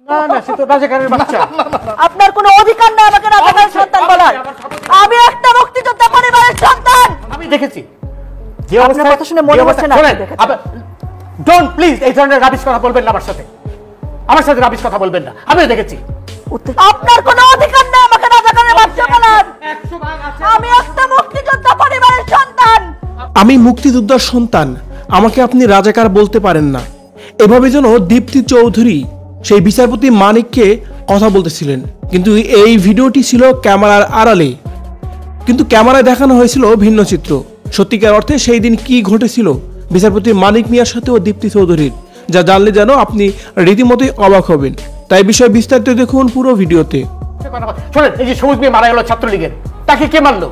না না, সে তো রাজাকারের বাচ্চা। আপনার কোনো অধিকার নেই আমাকে রাজাকারের সন্তান বলার। আমি একটা মুক্তিযোদ্ধা পরিবারের সন্তান। আমি দেখেছি যে আপনার অবস্থায়, কথা শুনে মনে হচ্ছে না আপনি দেখেছেন। ডোন্ট প্লিজ এই ধরনের রাবিশ কথা বলবেন না আমার সাথে। আমার সাথে রাবিশ কথা বলবেন না, আমিও দেখেছি। আপনার কোনো অধিকার নেই আমাকে রাজাকারের বাচ্চা বলার। আমি একটা মুক্তিযোদ্ধা পরিবারের সন্তান। আমি মুক্তিযোদ্ধার সন্তান, আমাকে আপনি রাজাকার বলতে পারেন না। এভাবে যেন দীপ্তি চৌধুরী সেই বিচারপতি মানিককে কথা বলতেছিলেন। কিন্তু এই ভিডিওটি ছিল ক্যামেরার আড়ালে, কিন্তু ক্যামেরায় দেখানো হয়েছিল ভিন্ন চিত্র। সত্যিকার অর্থে সেই দিন কি ঘটেছিল বিচারপতি মানিক মিয়ার সাথে ও দীপ্তি চৌধুরীর, যা জানলে যেন আপনি রীতিমতোই অবাক হবেন। তাই বিষয়ে বিস্তারিত দেখুন পুরো ভিডিওতে। শোনেন, এই যে সবুজ মিয়া মারা গেল ছাত্রলীগের, তাকে কে মারলো?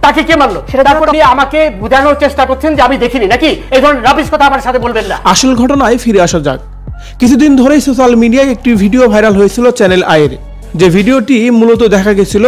তাকে কে মারলো? তারপর দিয়ে আমাকে বোঝানোর চেষ্টা করছেন যে আমি দেখিনি নাকি? এই ধরনের রাবিশ কথা আমার সাথে বলবেন না। আসল ঘটনায় ফিরে আসা যাক। কিছুদিন ধরেই সোশ্যাল মিডিয়ায় একটি ভিডিও ভাইরাল হয়েছিল চ্যানেল আয়ের, যে ভিডিওটি মূলত দেখা গেছিল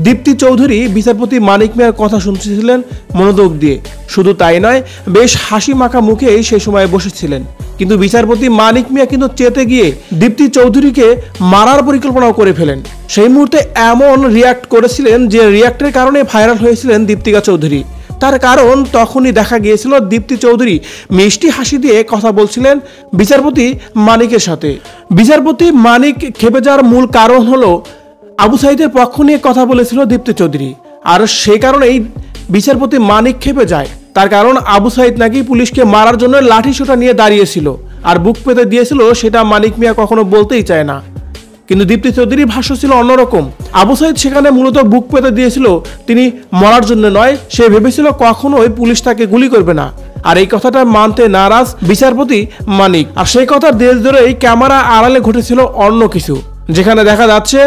দীপ্তি চৌধুরী বিচারপতি মানিক মিয়ার কথা শুনতেছিলেন মনোযোগ দিয়ে। শুধু তাই নয়, বেশ হাসি মাখা মুখেই সেই সময় বসেছিলেন। কিন্তু বিচারপতি মানিক মিয়া কিন্তু চেতে গিয়ে দীপ্তি চৌধুরীকে মারার পরিকল্পনাও করে ফেলেন। সেই মুহূর্তে এমন রিয়াক্ট করেছিলেন যে রিয়াক্টের কারণে ভাইরাল হয়েছিলেন দীপ্তিকা চৌধুরী। তার কারণ তখনই দেখা গিয়েছিল দীপ্তি চৌধুরী মিষ্টি হাসি দিয়ে কথা বলছিলেন বিচারপতি মানিকের সাথে। বিচারপতি মানিক খেপে যাওয়ার মূল কারণ হলো আবু সাইদের পক্ষ নিয়ে কথা বলেছিল দীপ্তি চৌধুরী, আর সেই কারণেই বিচারপতি মানিক খেপে যায়। তার কারণ আবু সাইদ নাকি পুলিশকে মারার জন্য লাঠি সোটা নিয়ে দাঁড়িয়েছিল আর বুক পেতে দিয়েছিল, সেটা মানিক মিয়া কখনো বলতেই চায় না। কিন্তু দীপ্তি চৌধুরীর ভাষ্য ছিল অন্যরকম। আবু সাইদ সেখানে মূলত বুক পেতে দিয়েছিল তিনি মরার জন্য নয়, সে ভেবেছিল কখনোই পুলিশ তাকে গুলি করবে না। আর এই কথাটা মানতে নারাজ বিচারপতি মানিক। আর সেই কথার দেশ ধরেই ক্যামেরা আড়ালে ঘটেছিল অন্য কিছু, যেখানে দেখা যাচ্ছে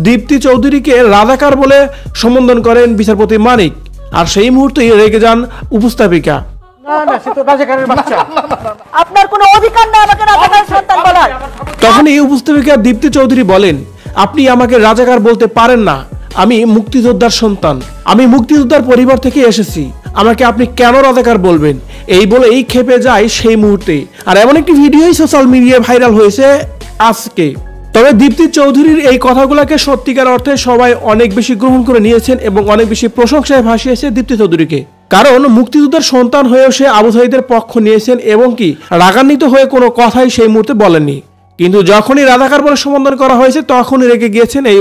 দীপ্তি চৌধুরীকে রাজাকার বলে সম্বোধন করেন বিচারপতি মানিক। আর সেই মুহূর্তেই রেগে যান উপস্থাপিকা। না না, সে তো রাজাকারের বাচ্চা। আপনার কোনো অধিকার নেই আমাকে রাজাকারের সন্তান বলার। তখনই উপস্থাপিকা দীপ্তি চৌধুরী বলেন, আপনি আমাকে রাজাকার বলতে পারেন না, আমি মুক্তিযোদ্ধার সন্তান, আমি মুক্তিযোদ্ধার পরিবার থেকে এসেছি, আমাকে আপনি কেন রাজাকার বলবেন? এই বলেই খেপে যায় সেই মুহূর্তে। আর এমন একটি ভিডিওই সোশ্যাল মিডিয়ায় ভাইরাল হয়েছে আজকে। তবে দীপ্তি চৌধুরীর এই কথাগুলোকে সত্যিকার অর্থে সবাই অনেক বেশি গ্রহণ করে নিয়েছেন এবং অনেক বেশি প্রশংসায় ভাসিয়েছে দীপ্তি চৌধুরীকে। কারণ মুক্তিযোদ্ধার সন্তান হয়েও সে আবু সাইদের পক্ষ নিয়েছেন এবং কি রাগান্বিত হয়ে কোনো কথাই সেই মুহূর্তে বলেননি। কিন্তু যখনই রাজাকার বলে সম্বোধন করা হয়েছে তখনই রেগে গিয়েছেন এই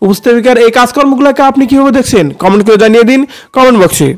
উপস্থাপিকার এই কাজকর্মগুলোকে আপনি কিভাবে দেখছেন কমেন্ট করে জানিয়ে দিন কমেন্ট বক্সে।